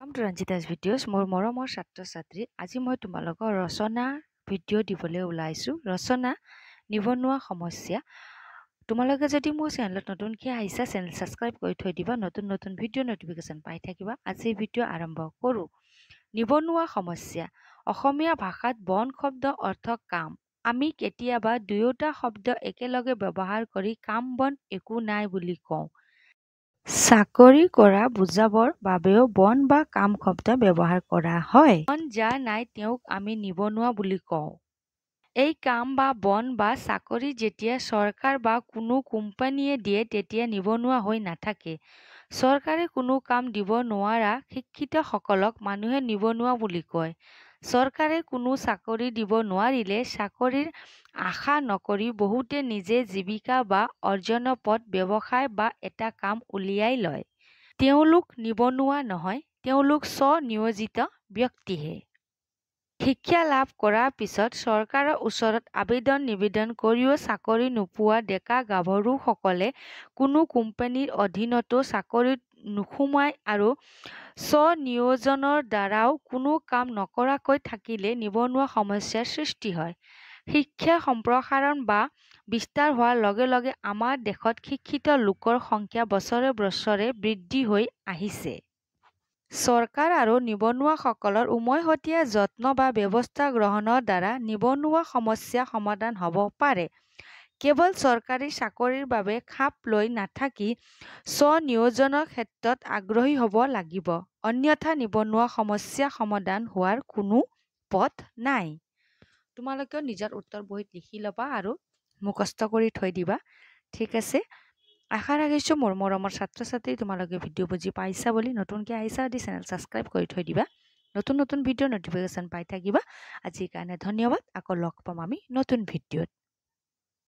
Welcome to Ranjita's videos. মোৰ মৰমৰ ছাত্ৰ ছাত্ৰী আজি মই তোমালোকৰ ৰচনা ভিডিঅ' দিবলৈ ওলাইছো। ৰচনা নিবনুৱা সমস্যা। তোমালোকে যদি মোৰ চেনেলত নতুনকৈ আহিছা চেনেল সাবস্ক্ৰাইব কৰি থৈ দিবা, নতুন নতুন ভিডিঅ' নটিফিকেশ্যন পাই থাকিবা। আজি ভিডিঅ' আৰম্ভ কৰোঁ। নিবনুৱা সমস্যা। অসমীয়া ভাষাত বন শব্দ অৰ্থ কাম। আমি কেতিয়াবা দুয়োটা শব্দ একেলগে ব্যৱহাৰ কৰি কাম বন একো নাই বুলি কওঁ। চাকৰি কৰা বুজাবৰ বাবেও বন বা কাম শব্দ ব্যৱহাৰ কৰা হয়। বন যাৰ নাই তেওঁক আমি নিবনুৱা বুলি কওঁ। এই কাম বা বন বা চাকৰি যেতিয়া চৰকাৰ বা কোনো কোম্পানীয়ে দিয়ে তেতিয়া নিবনুৱা হৈ নাথাকে। চৰকাৰে কোনো কাম দিব নোৱাৰা শিক্ষিতসকলক মানুহে নিবনুৱা বুলি কয়। চৰকাৰে কোনো চাকৰি দিব নোৱাৰিলে চাকৰিৰ আশা নকৰি বহুতে নিজে জীৱিকা বা অৰ্জনৰ পথ ব্যৱসায় বা এটা কাম উলিয়াই লয়। তেওঁলোক নিবনুৱা নহয়, তেওঁলোক স্ব-নিয়োজিত ব্যক্তিহে। শিক্ষা লাভ কৰাৰ পিছত চৰকাৰৰ ওচৰত আবেদন নিবেদন কৰিও চাকৰি নোপোৱা ডেকা গাভৰুসকলে কোনো কোম্পানীৰ অধীনতো চাকৰিত নোসোমায় আৰু স্ব-নিয়োজনৰ দ্বাৰাও কোনো কাম নকৰাকৈ থাকিলে নিবনুৱা সমস্যাৰ সৃষ্টি হয়। শিক্ষা সম্প্ৰসাৰণ বা বিস্তাৰ হোৱাৰ লগে লগে আমাৰ দেশত শিক্ষিত লোকৰ সংখ্যা বছৰে বছৰে বৃদ্ধি হৈ আহিছে। চৰকাৰ আৰু নিবনুৱাসকলৰ উমৈহতীয়া যত্ন বা ব্যৱস্থা গ্ৰহণৰ দ্বাৰা নিবনুৱা সমস্যা সমাধান হ'ব পাৰে। কেৱল চৰকাৰী চাকৰিৰ বাবে খাপ লৈ নাথাকি স্ব-নিয়োজনৰ ক্ষেত্ৰত আগ্ৰহী হ'ব লাগিব। অন্যথা নিবনুৱা সমস্যা সমাধান হোৱাৰ কোনো পথ নাই। তোমালোকেও নিজৰ উত্তৰ বহীত লিখি ল'বা আৰু মুখস্থ কৰি থৈ দিবা। ঠিক আছে। আশা ৰাখিছোঁ মোৰ মৰমৰ ছাত্ৰ ছাত্ৰী তোমালোকে ভিডিঅ' বুজি পাইছা বুলি। নতুনকৈ আহিছা যদি চেনেল ছাবস্ক্ৰাইব কৰি থৈ দিবা, নতুন নতুন ভিডিঅ' নটিফিকেশ্যন পাই থাকিবা। আজিৰ কাৰণে ধন্যবাদ। আকৌ লগ পাম আমি নতুন ভিডিঅ'ত।